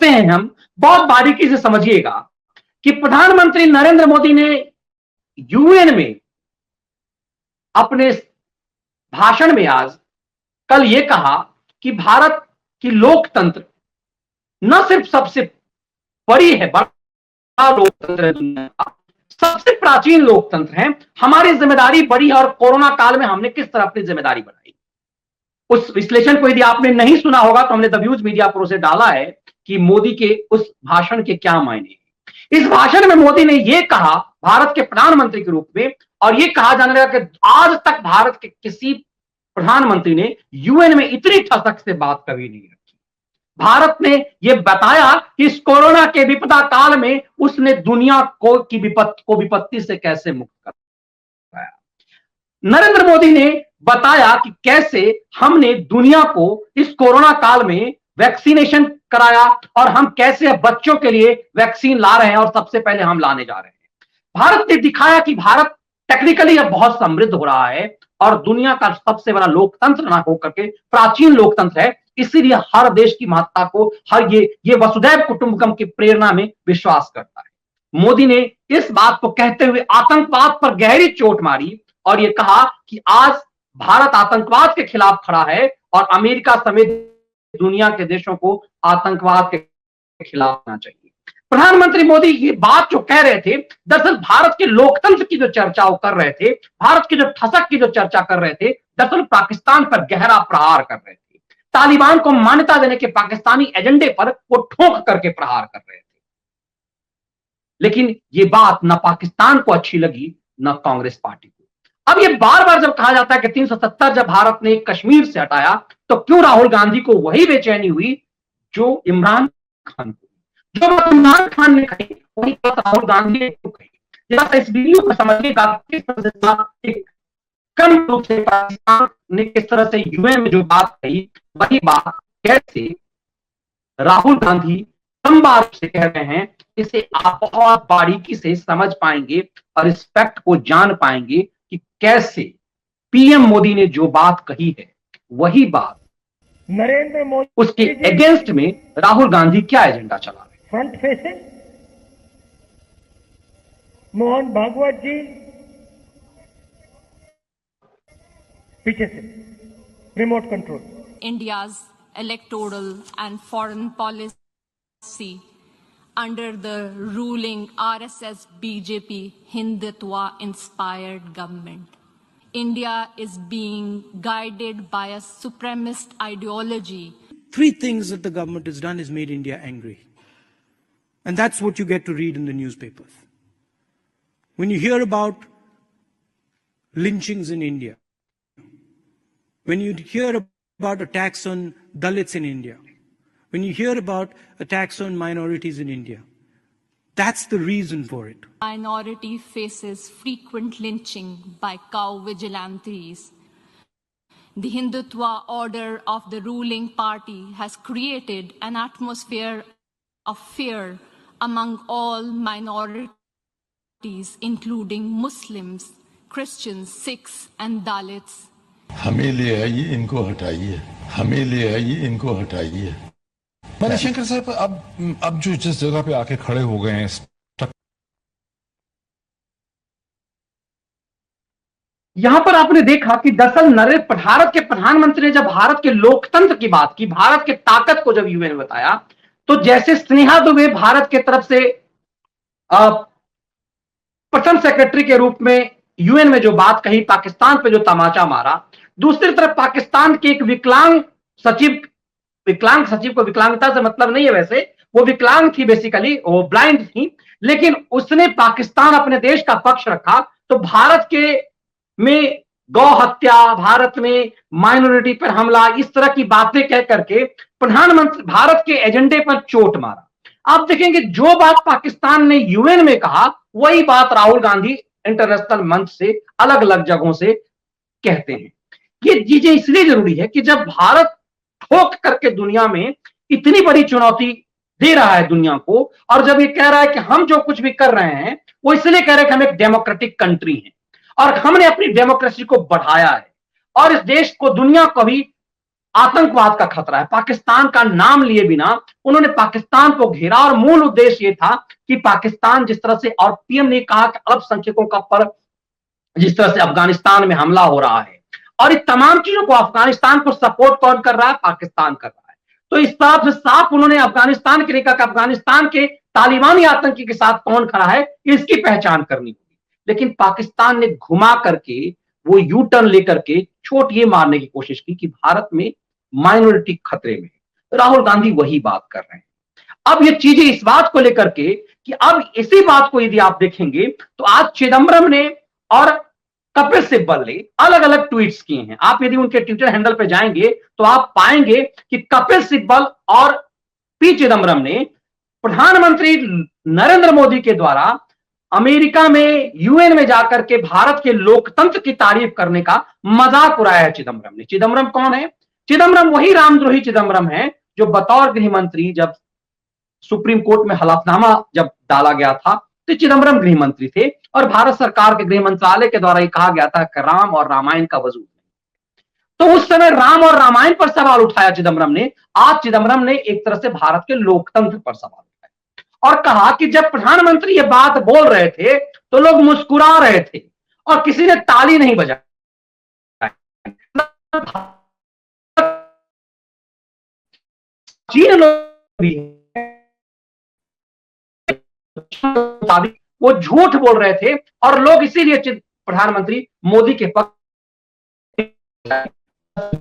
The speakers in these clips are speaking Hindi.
सकते हैं हम, बहुत बारीकी से समझिएगा कि प्रधानमंत्री नरेंद्र मोदी ने यूएन में अपने भाषण में आज कल यह कहा कि भारत की लोकतंत्र न सिर्फ सबसे बड़ी है, बड़ा लोकतंत्र है दुनिया का, सबसे प्राचीन लोकतंत्र है, हमारी जिम्मेदारी बड़ी है और कोरोना काल में हमने किस तरह अपनी जिम्मेदारी बढ़ाई। उस विश्लेषण को यदि आपने नहीं सुना होगा तो हमने द व्यूज मीडिया पर उसे डाला है कि मोदी के उस भाषण के क्या मायने हैं। इस भाषण में मोदी ने यह कहा भारत के प्रधानमंत्री के रूप में, और यह कहा जाने लगा कि आज तक भारत के किसी प्रधानमंत्री ने यूएन में इतनी ठसक से बात कभी नहीं रखी। भारत ने यह बताया कि इस कोरोना के विपदा काल में उसने दुनिया को विपत्ति से कैसे मुक्त कराया। नरेंद्र मोदी ने बताया कि कैसे हमने दुनिया को इस कोरोना काल में वैक्सीनेशन कराया और हम कैसे बच्चों के लिए वैक्सीन ला रहे हैं और सबसे पहले हम लाने जा रहे हैं। भारत ने दिखाया कि भारत टेक्निकली अब बहुत समृद्ध हो रहा है और दुनिया का सबसे बड़ा लोकतंत्र ना होकर के प्राचीन लोकतंत्र है, इसीलिए हर देश की महत्ता को, हर ये वसुधैव कुटुंबकम की प्रेरणा में विश्वास करता है। मोदी ने इस बात को कहते हुए आतंकवाद पर गहरी चोट मारी और यह कहा कि आज भारत आतंकवाद के खिलाफ खड़ा है और अमेरिका समेत दुनिया के देशों को आतंकवाद के खिलाफ होना चाहिए। प्रधानमंत्री मोदी ये बात जो कह रहे थे, दरअसल भारत के लोकतंत्र की जो चर्चा वो कर रहे थे, भारत की जो ठसक की जो चर्चा कर रहे थे, दरअसल पाकिस्तान पर गहरा प्रहार कर रहे थे। तालिबान को मान्यता देने के पाकिस्तानी एजेंडे पर वो ठोक करके प्रहार कर रहे थे। लेकिन ये बात न पाकिस्तान को अच्छी लगी न कांग्रेस पार्टी को। अब ये बार बार जब कहा जाता है कि 370 जब भारत ने कश्मीर से हटाया तो क्यों राहुल गांधी को वही बेचैनी हुई जो इमरान खान को, जो बात इमरान खान ने कही वही बात राहुल गांधी ने क्यों कही। जरा इस वीडियो को समझिएगा किस तरह से कम रूप से पाकिस्तान ने किस तरह से यूएन में जो बात कही वही बात कैसे राहुल गांधी लंबा रूप से कह रहे हैं। इसे आप बहुत बारीकी से समझ पाएंगे और इस फैक्ट को जान पाएंगे कि कैसे पीएम मोदी ने जो बात कही है वही बात नरेंद्र मोदी उसके अगेंस्ट में राहुल गांधी क्या एजेंडा चला रहे। फ्रंट फेसिंग मोहन भागवत जी पीछे से remote control. India's electoral and foreign policy under the ruling RSS BJP Hindutva inspired government. India is being guided by a supremacist ideology. Three things that the government has done has made India angry. And that's what you get to read in the newspapers. When you hear about lynchings in India, when you hear about attacks on Dalits in India, when you hear about attacks on minorities in India, that's the reason for it. Minority faces frequent lynching by cow vigilantes. The Hindutva order of the ruling party has created an atmosphere of fear among all minorities, including Muslims, Christians, Sikhs, and Dalits. हमें ले आइए, इनको हटाइए, हमें ले आइए, इनको हटाइए। मणिशंकर साहब, अब जो जिस जगह पे आके खड़े हो गए हैं, यहां पर आपने देखा कि दरअसल भारत के प्रधानमंत्री ने जब भारत के लोकतंत्र की बात की, भारत के ताकत को जब यूएन ने बताया, तो जैसे स्नेहा दुबे भारत के तरफ से प्रथम सेक्रेटरी के रूप में यूएन में जो बात कही, पाकिस्तान पे जो तमाचा मारा, दूसरी तरफ पाकिस्तान के एक विकलांग सचिव को विकलांगता से मतलब नहीं है, वैसे वो विकलांग थी, बेसिकली वो ब्लाइंड थी, लेकिन उसने पाकिस्तान अपने देश का पक्ष रखा। तो भारत के में गौ हत्या, भारत में माइनॉरिटी पर हमला, इस तरह की बातें कह करके प्रधानमंत्री भारत के एजेंडे पर चोट मारा। आप देखेंगे जो बात पाकिस्तान ने यूएन में कहा वही बात राहुल गांधी इंटरनेशनल मंच से अलग अलग जगहों से कहते हैं। ये चीजें इसलिए जरूरी है कि जब भारत ठोक करके दुनिया में इतनी बड़ी चुनौती दे रहा है दुनिया को, और जब ये कह रहा है कि हम जो कुछ भी कर रहे हैं वो इसलिए कह रहे हैं कि हम एक डेमोक्रेटिक कंट्री हैं और हमने अपनी डेमोक्रेसी को बढ़ाया है और इस देश को, दुनिया को भी आतंकवाद का खतरा है। पाकिस्तान का नाम लिए बिना उन्होंने पाकिस्तान को घेरा और मूल उद्देश्य ये था कि पाकिस्तान जिस तरह से, और पीएम ने कहा कि अल्पसंख्यकों का पर जिस तरह से अफगानिस्तान में हमला हो रहा है और इन तमाम चीजों को, अफगानिस्तान को सपोर्ट कौन कर रहा है? पाकिस्तान कर रहा है। तो इस तरह से साफ उन्होंने अफगानिस्तान के लिए कहा, अफगानिस्तान के तालिबानी आतंकी के साथ कौन खड़ा है इसकी पहचान करनी होगी। लेकिन पाकिस्तान ने घुमा करके, वो यू टर्न लेकर के चोट ये मारने की कोशिश की कि भारत में माइनॉरिटी खतरे में। राहुल गांधी वही बात कर रहे हैं। अब ये चीजें इस बात को लेकर के कि अब इसी बात को यदि आप देखेंगे तो आज चिदम्बरम ने और कपिल सिब्बल ने अलग अलग ट्वीट्स किए हैं। आप यदि उनके ट्विटर हैंडल पे जाएंगे तो आप पाएंगे कि कपिल सिब्बल और पी चिदम्बरम ने प्रधानमंत्री नरेंद्र मोदी के द्वारा अमेरिका में यूएन में जाकर के भारत के लोकतंत्र की तारीफ करने का मजाक उड़ाया है चिदम्बरम ने। चिदम्बरम कौन है? चिदम्बरम वही रामद्रोही चिदम्बरम है जो बतौर गृह मंत्री, जब सुप्रीम कोर्ट में हलफनामा जब डाला गया था तो चिदम्बरम गृह मंत्री थे और भारत सरकार के गृह मंत्रालय के द्वारा ये कहा गया था कि राम और रामायण का वजूद नहीं। तो उस समय राम और रामायण पर सवाल उठाया चिदम्बरम ने। आज चिदम्बरम ने एक तरह से भारत के लोकतंत्र पर सवाल उठाया और कहा कि जब प्रधानमंत्री ये बात बोल रहे थे तो लोग मुस्कुरा रहे थे और किसी ने ताली नहीं बजाई। चीन लोग भी वो झूठ बोल रहे थे और लोग इसीलिए प्रधानमंत्री मोदी के पक्ष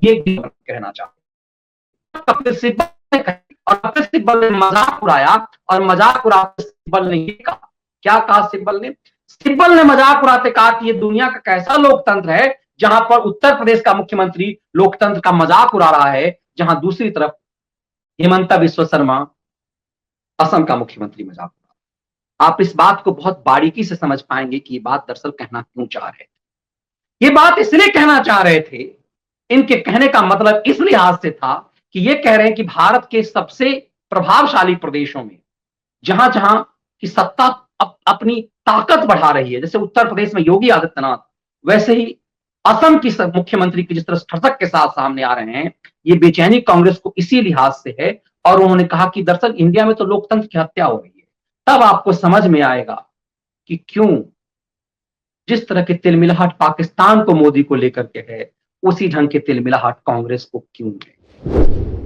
ये कहना चाहते। कपिल सिब्बल ने कहा और कपिल सिब्बल ने मजाक उड़ाया और मजाक उड़ाते सिब्बल ने ये कहा, क्या कहा सिब्बल ने? सिब्बल ने मजाक उड़ाते कहा कि ये दुनिया का कैसा लोकतंत्र है जहां पर उत्तर प्रदेश का मुख्यमंत्री लोकतंत्र का मजाक उड़ा रहा है, जहां दूसरी तरफ हिमंता बिस्वा शर्मा असम का मुख्यमंत्री मजाक उड़ा। आप इस बात को बहुत बारीकी से समझ पाएंगे कि ये बात दरअसल कहना क्यों चाह रहे थे। ये बात इसलिए कहना चाह रहे थे, इनके कहने का मतलब इस लिहाज से था कि ये कह रहे हैं कि भारत के सबसे प्रभावशाली प्रदेशों में जहां जहां की सत्ता अपनी ताकत बढ़ा रही है, जैसे उत्तर प्रदेश में योगी आदित्यनाथ, वैसे ही असम की मुख्यमंत्री की जिस तरह ठसक के साथ सामने आ रहे हैं, ये बेचैनी कांग्रेस को इसी लिहाज से है। और उन्होंने कहा कि दरअसल इंडिया में तो लोकतंत्र की हत्या हो रही है। तब आपको समझ में आएगा कि क्यों जिस तरह की तिलमिलाहट पाकिस्तान को मोदी को लेकर के है, उसी ढंग के तिलमिलाहट कांग्रेस को क्यों है।